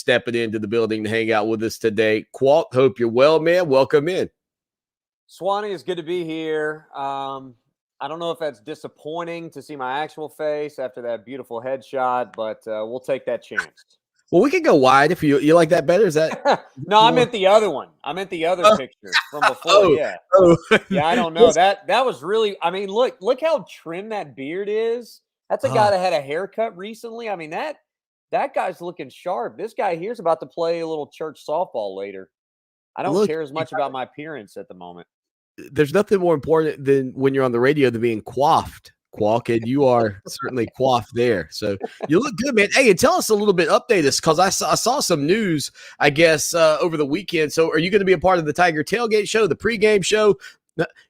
stepping into the building to hang out with us today. Qualk, hope you're well, man. Welcome in. Swanny, it's good to be here. I don't know if that's disappointing to see my actual face after that beautiful headshot, but we'll take that chance. Well, we could go wide if you like that better. Is that no? I meant the other one. I meant the other picture from before. Yeah, yeah. I don't know that was really. I mean, look how trim that beard is. That's a guy that had a haircut recently. I mean that guy's looking sharp. This guy here's about to play a little church softball later. I don't care as much about my appearance at the moment. There's nothing more important than when you're on the radio than being coiffed, Qualk, and you are certainly coiffed there. So you look good, man. Hey, and tell us a little bit, update us, because I saw some news, I guess, over the weekend. So are you going to be a part of the Tiger Tailgate show, the pregame show?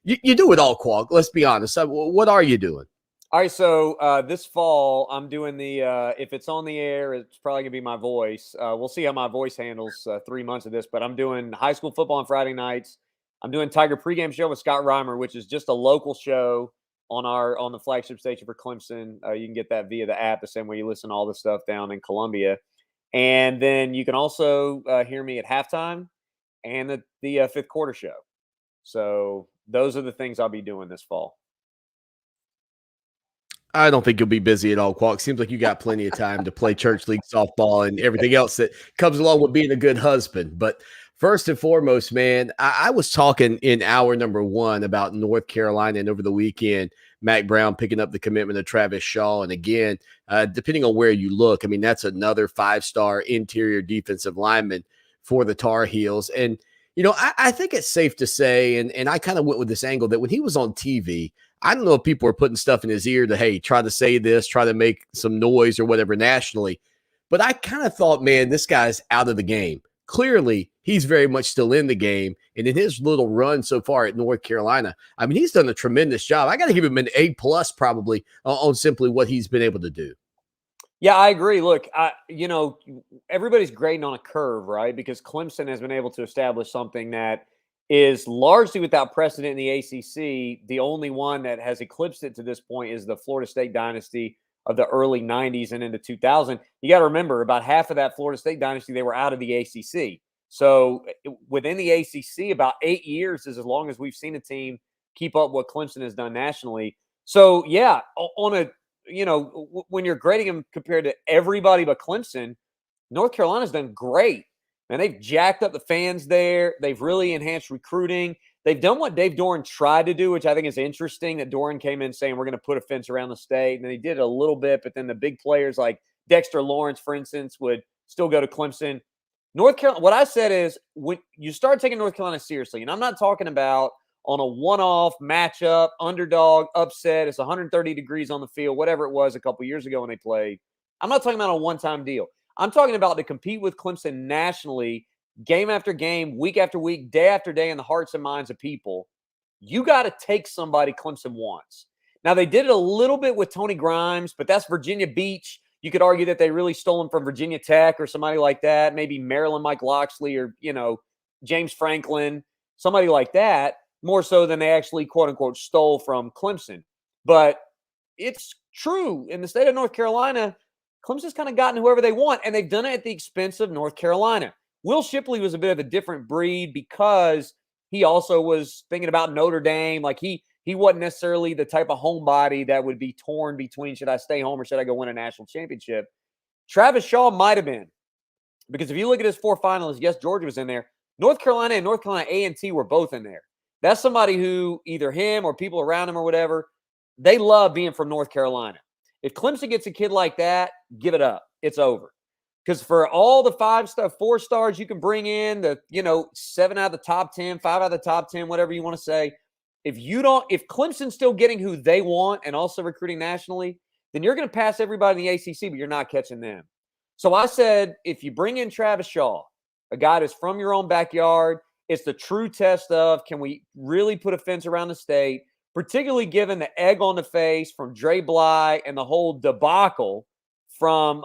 You do it all, Qualk. Let's be honest. What are you doing? All right, so this fall, I'm doing the if it's on the air, it's probably going to be my voice. We'll see how my voice handles 3 months of this, but I'm doing high school football on Friday nights. I'm doing Tiger pregame show with Scott Reimer, which is just a local show on the flagship station for Clemson. You can get that via the app, the same way you listen to all this stuff down in Columbia. And then you can also hear me at halftime and the fifth quarter show. So those are the things I'll be doing this fall. I don't think you'll be busy at all, Qualk. Seems like you got plenty of time to play church league softball and everything else that comes along with being a good husband. But first and foremost, man, I was talking in hour number 1 about North Carolina, and over the weekend, Mack Brown picking up the commitment of Travis Shaw. And again, depending on where you look, I mean, that's another 5-star interior defensive lineman for the Tar Heels. And, you know, I think it's safe to say, and I kind of went with this angle, that when he was on TV, I don't know if people are putting stuff in his ear to, hey, try to say this, try to make some noise or whatever nationally. But I kind of thought, man, this guy's out of the game. Clearly, he's very much still in the game. And in his little run so far at North Carolina, I mean, he's done a tremendous job. I got to give him an A+ probably on simply what he's been able to do. Yeah, I agree. Look, everybody's grading on a curve, right? Because Clemson has been able to establish something that is largely without precedent in the ACC. The only one that has eclipsed it to this point is the Florida State dynasty of the early 90s and into 2000. You got to remember, about half of that Florida State dynasty, they were out of the ACC. So within the ACC, about 8 years is as long as we've seen a team keep up what Clemson has done nationally. So, yeah, when you're grading them compared to everybody but Clemson, North Carolina's done great. And they've jacked up the fans there. They've really enhanced recruiting. They've done what Dave Doran tried to do, which I think is interesting, that Doran came in saying, we're going to put a fence around the state. And then he did it a little bit, but then the big players like Dexter Lawrence, for instance, would still go to Clemson. North Carolina, what I said is, when you start taking North Carolina seriously, and I'm not talking about on a one-off matchup, underdog, upset, it's 130 degrees on the field, whatever it was a couple years ago when they played. I'm not talking about a one-time deal. I'm talking about to compete with Clemson nationally, game after game, week after week, day after day in the hearts and minds of people. You got to take somebody Clemson wants. Now, they did it a little bit with Tony Grimes, but that's Virginia Beach. You could argue that they really stole him from Virginia Tech or somebody like that, maybe Maryland Mike Loxley or, James Franklin, somebody like that, more so than they actually, quote-unquote, stole from Clemson. But it's true. In the state of North Carolina, Clemson's kind of gotten whoever they want, and they've done it at the expense of North Carolina. Will Shipley was a bit of a different breed because he also was thinking about Notre Dame. Like he wasn't necessarily the type of homebody that would be torn between, should I stay home or should I go win a national championship? Travis Shaw might have been, because if you look at his 4 finalists, yes, Georgia was in there. North Carolina and North Carolina A&T were both in there. That's somebody who either him or people around him or whatever, they love being from North Carolina. If Clemson gets a kid like that, give it up. It's over. Because for all the 4 stars you can bring in, 7 out of the top 10, 5 out of the top 10, whatever you want to say, if Clemson's still getting who they want and also recruiting nationally, then you're going to pass everybody in the ACC, but you're not catching them. So I said, if you bring in Travis Shaw, a guy that's from your own backyard, it's the true test of, can we really put a fence around the state, particularly given the egg on the face from Dre Bly and the whole debacle from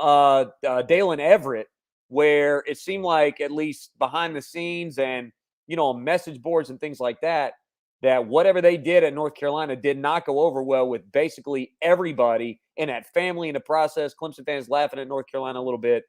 Dalen Everett, where it seemed like, at least behind the scenes and, on message boards and things like that, that whatever they did at North Carolina did not go over well with basically everybody in that family in the process. Clemson fans laughing at North Carolina a little bit.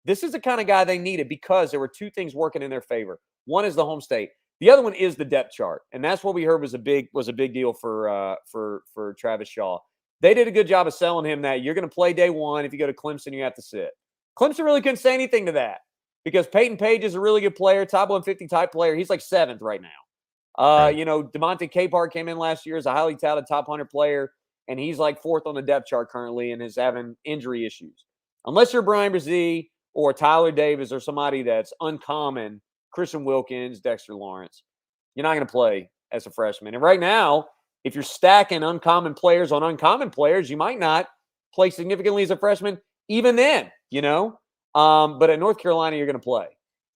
This is the kind of guy they needed because there were two things working in their favor. One is the home state. The other one is the depth chart, and that's what we heard was a big deal for Travis Shaw. They did a good job of selling him that you're going to play day one. If you go to Clemson, you have to sit. Clemson really couldn't say anything to that because Peyton Page is a really good player, top 150 type player. He's like 7th right now. Right. DeMonte Capehart came in last year as a highly touted top 100 player, and he's like 4th on the depth chart currently and is having injury issues. Unless you're Brian Brzee or Tyler Davis or somebody that's uncommon, Christian Wilkins, Dexter Lawrence, you're not going to play as a freshman. And right now, if you're stacking uncommon players on uncommon players, you might not play significantly as a freshman even then, But at North Carolina, you're going to play.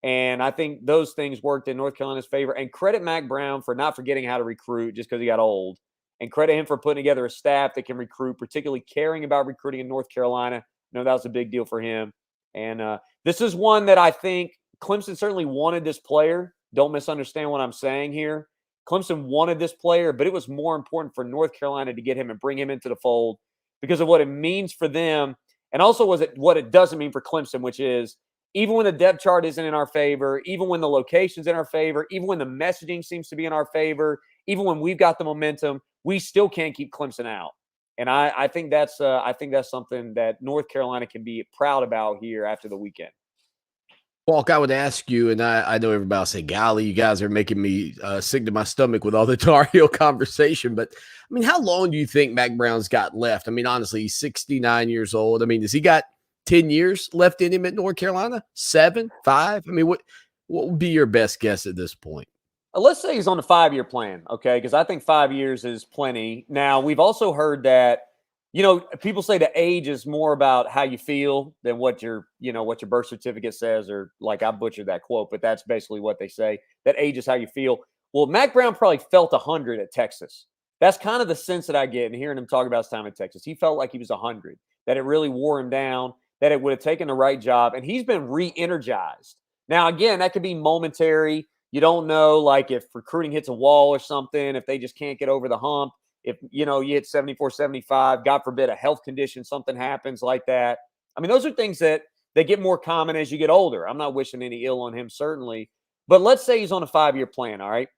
And I think those things worked in North Carolina's favor. And credit Mack Brown for not forgetting how to recruit just because he got old. And credit him for putting together a staff that can recruit, particularly caring about recruiting in North Carolina. That was a big deal for him. And this is one that I think Clemson certainly wanted this player. Don't misunderstand what I'm saying here. Clemson wanted this player, but it was more important for North Carolina to get him and bring him into the fold because of what it means for them. And also what it doesn't mean for Clemson, which is even when the depth chart isn't in our favor, even when the location's in our favor, even when the messaging seems to be in our favor, even when we've got the momentum, we still can't keep Clemson out. And I think that's something that North Carolina can be proud about here after the weekend. Qualk, I would ask you, and I know everybody will say, golly, you guys are making me sick to my stomach with all the Tar Heel conversation. But, I mean, how long do you think Mack Brown's got left? I mean, honestly, he's 69 years old. I mean, has he got 10 years left in him at North Carolina? 7? 5? I mean, what would be your best guess at this point? Let's say he's on the 5-year plan, okay? Because I think 5 years is plenty. Now, we've also heard that, people say the age is more about how you feel than what your birth certificate says, or like I butchered that quote, but that's basically what they say. That age is how you feel. Well, Mack Brown probably felt 100 at Texas. That's kind of the sense that I get in hearing him talk about his time at Texas. He felt like he was 100, that it really wore him down, that it would have taken the right job, and he's been re-energized. Now, again, that could be momentary. You don't know, like if recruiting hits a wall or something, if they just can't get over the hump, if, you hit 74, 75, God forbid, a health condition, something happens like that. I mean, those are things that they get more common as you get older. I'm not wishing any ill on him, certainly. But let's say he's on a 5-year plan, all right?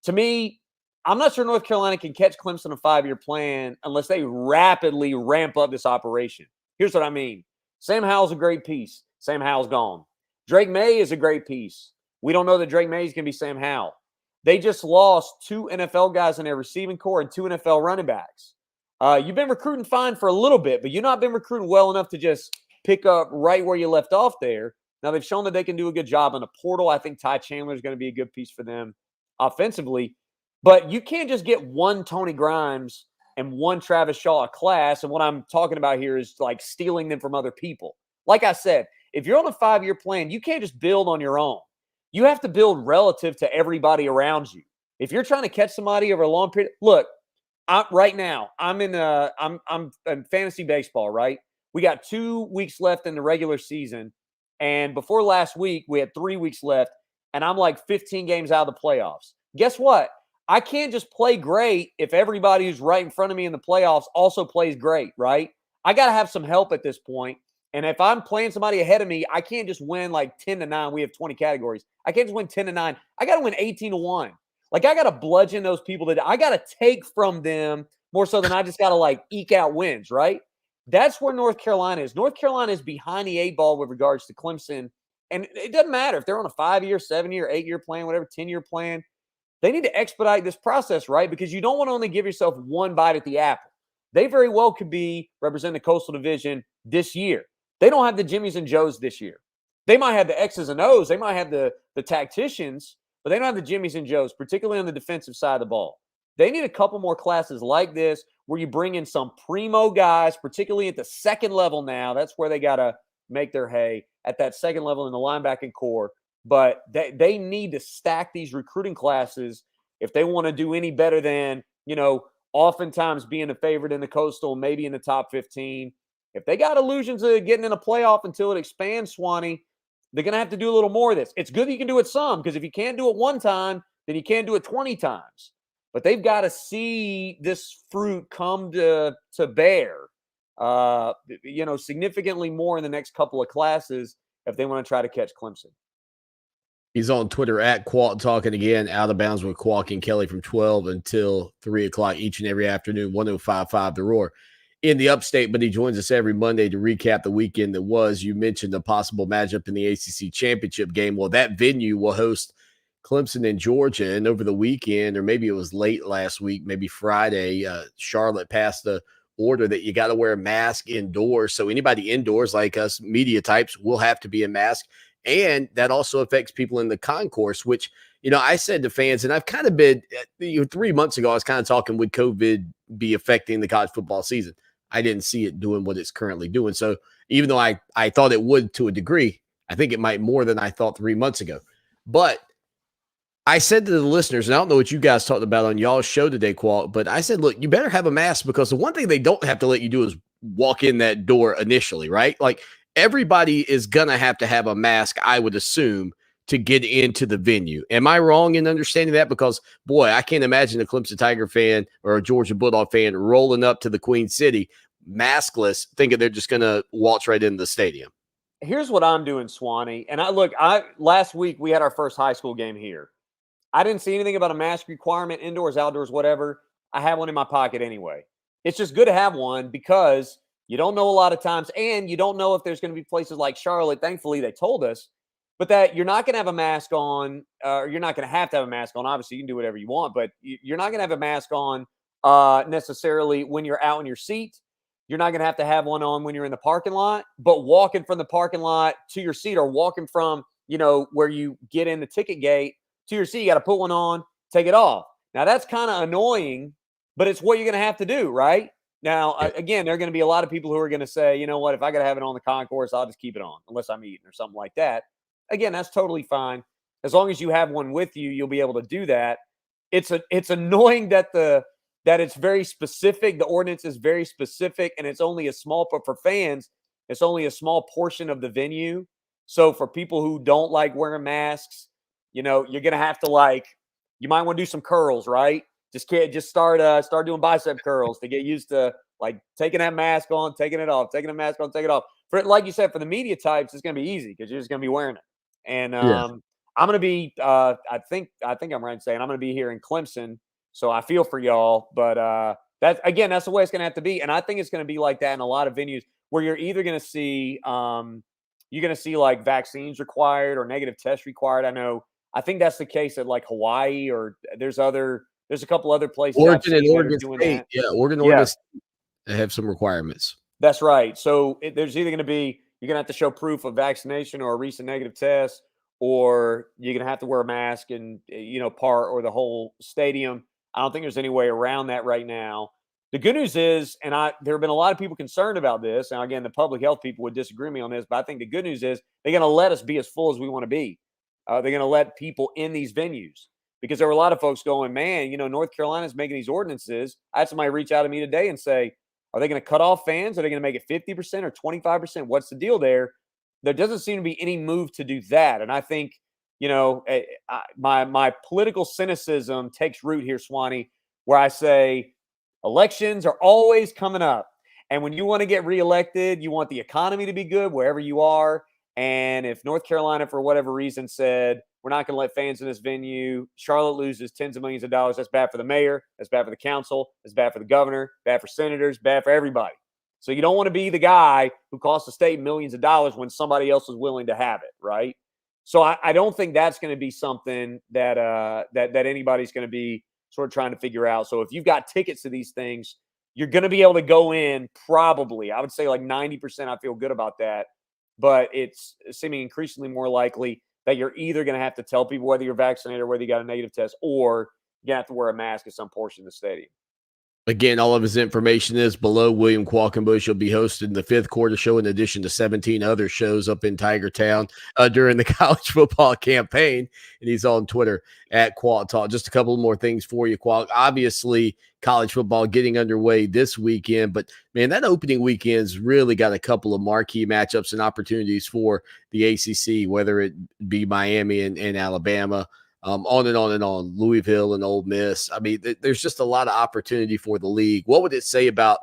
To me, I'm not sure North Carolina can catch Clemson a 5-year plan unless they rapidly ramp up this operation. Here's what I mean. Sam Howell's a great piece. Sam Howell's gone. Drake May is a great piece. We don't know that Drake May is going to be Sam Howell. They just lost 2 NFL guys in their receiving core and 2 NFL running backs. You've been recruiting fine for a little bit, but you've not been recruiting well enough to just pick up right where you left off there. Now, they've shown that they can do a good job in the portal. I think Ty Chandler is going to be a good piece for them offensively. But you can't just get one Tony Grimes and one Travis Shaw a class. And what I'm talking about here is like stealing them from other people. Like I said, if you're on a 5-year plan, you can't just build on your own. You have to build relative to everybody around you. If you're trying to catch somebody over a long period, look, right now I'm in fantasy baseball, right? We got 2 weeks left in the regular season, and before last week we had 3 weeks left, and I'm like 15 games out of the playoffs. Guess what? I can't just play great if everybody who's right in front of me in the playoffs also plays great, right? I got to have some help at this point. And if I'm playing somebody ahead of me, I can't just win like 10-9. We have 20 categories. I can't just win 10-9. I got to win 18-1. Like I got to bludgeon those people that I got to take from them more so than I just got to like eke out wins, right? That's where North Carolina is. North Carolina is behind the 8 ball with regards to Clemson. And it doesn't matter if they're on a 5-year, 7-year, 8-year plan, whatever, 10-year plan. They need to expedite this process, right? Because you don't want to only give yourself one bite at the apple. They very well could be representing the Coastal Division this year. They don't have the Jimmies and Joes this year. They might have the X's and O's. They might have the tacticians, but they don't have the Jimmies and Joes, particularly on the defensive side of the ball. They need a couple more classes like this where you bring in some primo guys, particularly at the second level now. That's where they got to make their hay, at that second level in the linebacking core. But they need to stack these recruiting classes if they want to do any better than, oftentimes being a favorite in the Coastal, maybe in the top 15. If they got illusions of getting in a playoff until it expands, Swanny, they're going to have to do a little more of this. It's good that you can do it some, because if you can't do it one time, then you can't do it 20 times. But they've got to see this fruit come to bear, significantly more in the next couple of classes if they want to try to catch Clemson. He's on Twitter at Qualk talking again, out of bounds with Qualk and Kelly from 12 until 3 o'clock each and every afternoon, 105.5 The Roar in the upstate. But he joins us every Monday to recap the weekend that was. You mentioned the possible matchup in the ACC championship game. Well, that venue will host Clemson and Georgia. And over the weekend, or maybe it was late last week, maybe Friday, Charlotte passed the order that you got to wear a mask indoors. So anybody indoors like us, media types, will have to be a mask. And that also affects people in the concourse, which, I said to fans, and I've kind of been, 3 months ago, I was kind of talking, would COVID be affecting the college football season? I didn't see it doing what it's currently doing. So even though I thought it would to a degree, I think it might more than I thought 3 months ago. But I said to the listeners, and I don't know what you guys talked about on y'all's show today, Qual, but I said, look, you better have a mask, because the one thing they don't have to let you do is walk in that door initially, right? Like, everybody is going to have a mask, I would assume, to get into the venue. Am I wrong in understanding that? Because, boy, I can't imagine a Clemson Tiger fan or a Georgia Bulldog fan rolling up to the Queen City maskless, thinking they're just going to waltz right into the stadium. Here's what I'm doing, Swanee. And last week we had our first high school game here. I didn't see anything about a mask requirement, indoors, outdoors, whatever. I have one in my pocket anyway. It's just good to have one, because you don't know a lot of times, and you don't know if there's going to be places like Charlotte. Thankfully, they told us, but that you're not going to have a mask on, or you're not going to have a mask on. Obviously, you can do whatever you want, but you're not going to have a mask on necessarily when you're out in your seat. You're not going to have one on when you're in the parking lot, but walking from the parking lot to your seat, or walking from, where you get in the ticket gate to your seat, you got to put one on, take it off. Now, that's kind of annoying, but it's what you're going to have to do, right? Now, again, there are going to be a lot of people who are going to say, you know what, if I got to have it on the concourse, I'll just keep it on unless I'm eating or something like that. Again, that's totally fine. As long as you have one with you, you'll be able to do that. It's annoying that it's very specific. The ordinance is very specific, and it's only but for fans, it's only a small portion of the venue. So for people who don't like wearing masks, you're going to have to, you might want to do some curls, right? Just start doing bicep curls to get used to taking that mask on, taking it off, taking the mask on, take it off. For, like you said, for the media types, it's going to be easy because you're just going to be wearing it. And I'm going to be, I think I'm right in saying I'm going to be here in Clemson, so I feel for y'all. But that's the way it's going to have to be, and I think it's going to be like that in a lot of venues where you're either going to see, like vaccines required or negative tests required. I think that's the case at Hawaii, or there's a couple other places. Oregon and Oregon State. Yeah, Oregon State have some requirements. That's right. So there's either going to be, you're going to have to show proof of vaccination or a recent negative test, or you're going to have to wear a mask and, part or the whole stadium. I don't think there's any way around that right now. The good news is, and there have been a lot of people concerned about this. Now, again, the public health people would disagree with me on this, but I think the good news is they're going to let us be as full as we want to be. They're going to let people in these venues, because there were a lot of folks going, man, North Carolina's making these ordinances. I had somebody reach out to me today and say, are they going to cut off fans? Are they going to make it 50% or 25%? What's the deal there? There doesn't seem to be any move to do that. And I think, my political cynicism takes root here, Swanee, where I say elections are always coming up. And when you want to get reelected, you want the economy to be good wherever you are. And if North Carolina, for whatever reason, said, we're not going to let fans in this venue, Charlotte loses tens of millions of dollars, that's bad for the mayor, that's bad for the council, that's bad for the governor, bad for senators, bad for everybody. So you don't want to be the guy who costs the state millions of dollars when somebody else is willing to have it, right? So I don't think that's going to be something that anybody's going to be sort of trying to figure out. So if you've got tickets to these things, you're going to be able to go in probably. I would say 90%. I feel good about that. But it's seeming increasingly more likely that you're either going to have to tell people whether you're vaccinated or whether you got a negative test, or you're going to have to wear a mask at some portion of the stadium. Again, all of his information is below. William Qualkenbush will be hosting the fifth quarter show in addition to 17 other shows up in Tiger Town during the college football campaign. And he's on Twitter at Qualk Talk. Just a couple more things for you, Qualk. Obviously, college football getting underway this weekend. But, man, that opening weekend's really got a couple of marquee matchups and opportunities for the ACC, whether it be Miami and Alabama. On and on and on, Louisville and Ole Miss. I mean, there's just a lot of opportunity for the league. What would it say about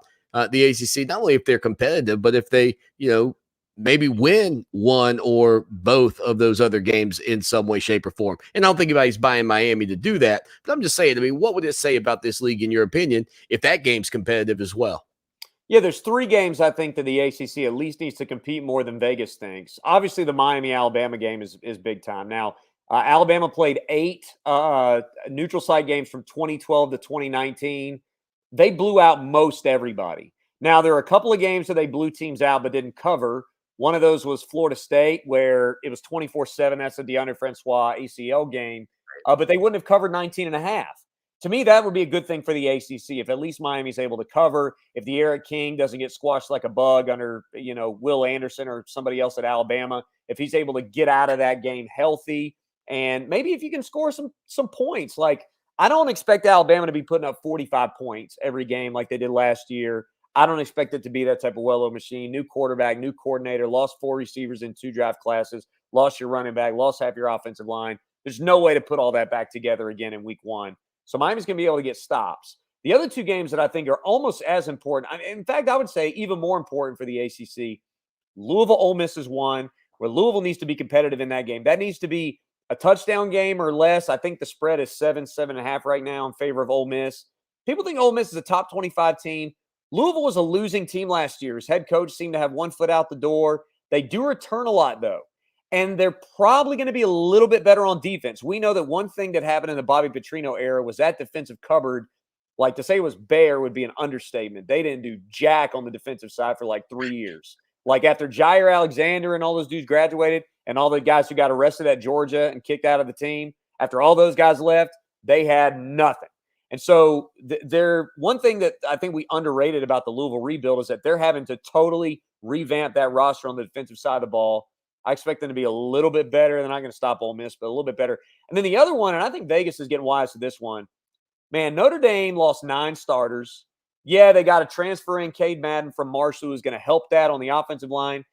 the ACC? Not only if they're competitive, but if they, maybe win one or both of those other games in some way, shape, or form. And I don't think anybody's buying Miami to do that. But I'm just saying, I mean, what would it say about this league, in your opinion, if that game's competitive as well? Yeah, there's 3 games I think that the ACC at least needs to compete more than Vegas thinks. Obviously, the Miami-Alabama game is big time. Now, Alabama played 8 neutral site games from 2012 to 2019. They blew out most everybody. Now, there are a couple of games that they blew teams out but didn't cover. One of those was Florida State, where it was 24-7. That's the DeAndre Francois ACL game. But they wouldn't have covered 19 and a half. To me, that would be a good thing for the ACC if at least Miami's able to cover. If the Eric King doesn't get squashed like a bug under, Will Anderson or somebody else at Alabama, if he's able to get out of that game healthy, and maybe if you can score some points. Like, I don't expect Alabama to be putting up 45 points every game like they did last year. I don't expect it to be that type of well-oiled machine. New quarterback, new coordinator, lost 4 receivers in 2 draft classes, lost your running back, lost half your offensive line. There's no way to put all that back together again in week 1. So Miami's going to be able to get stops. The other 2 games that I think are almost as important, in fact, I would say even more important for the ACC, Louisville-Ole Miss is one where Louisville needs to be competitive in that game. That needs to be a touchdown game or less. I think the spread is 7.5 right now in favor of Ole Miss. People think Ole Miss is a top 25 team. Louisville was a losing team last year. His head coach seemed to have one foot out the door. They do return a lot, though. And they're probably going to be a little bit better on defense. We know that one thing that happened in the Bobby Petrino era was that defensive cupboard. Like, to say it was bare would be an understatement. They didn't do jack on the defensive side for like 3 years. Like, after Jair Alexander and all those dudes graduated and all the guys who got arrested at Georgia and kicked out of the team, after all those guys left, they had nothing. And so they're one thing that I think we underrated about the Louisville rebuild is that they're having to totally revamp that roster on the defensive side of the ball. I expect them to be a little bit better. They're not going to stop Ole Miss, but a little bit better. And then the other one, and I think Vegas is getting wise to this one. Man, Notre Dame lost 9 starters. Yeah, they got a transfer in Cade Madden from Marshall who's going to help that on the offensive line.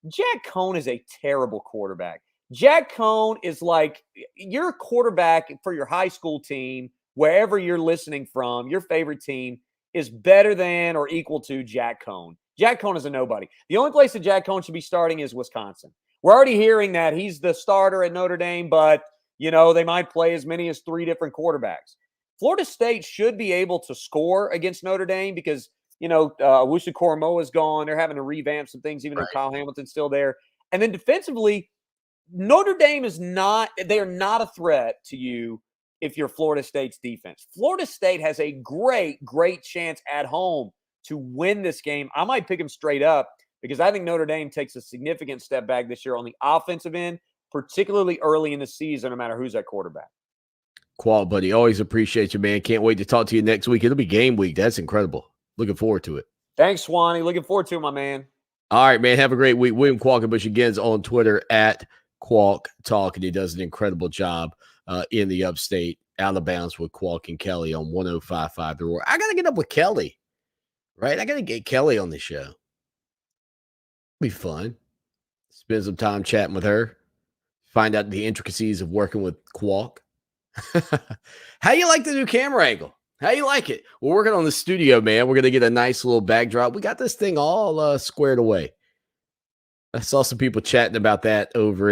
Jack Cohn is a terrible quarterback. Jack Cohn is like your quarterback for your high school team, wherever you're listening from, your favorite team is better than or equal to Jack Cohn. Jack Cohn is a nobody. The only place that Jack Cohn should be starting is Wisconsin. We're already hearing that he's the starter at Notre Dame, but, they might play as many as 3 different quarterbacks. Florida State should be able to score against Notre Dame because, Owusu Koromoa is gone. They're having to revamp some things, even though Kyle Hamilton's still there. And then defensively, Notre Dame they are not a threat to you if you're Florida State's defense. Florida State has a great, great chance at home to win this game. I might pick them straight up because I think Notre Dame takes a significant step back this year on the offensive end, particularly early in the season, no matter who's at quarterback. Qual, buddy. Always appreciate you, man. Can't wait to talk to you next week. It'll be game week. That's incredible. Looking forward to it. Thanks, Swanny. Looking forward to it, my man. All right, man. Have a great week. William Qualkenbush again is on Twitter at Qualk Talk, and he does an incredible job in the upstate. Out of bounds with Qualk and Kelly on 105.5 The Roar. I got to get up with Kelly, right? I got to get Kelly on the show. Be fun. Spend some time chatting with her. Find out the intricacies of working with Qualk. How you like the new camera angle? How you like it? We're working on the studio, man. We're going to get a nice little backdrop. We got this thing all squared away. I saw some people chatting about that over in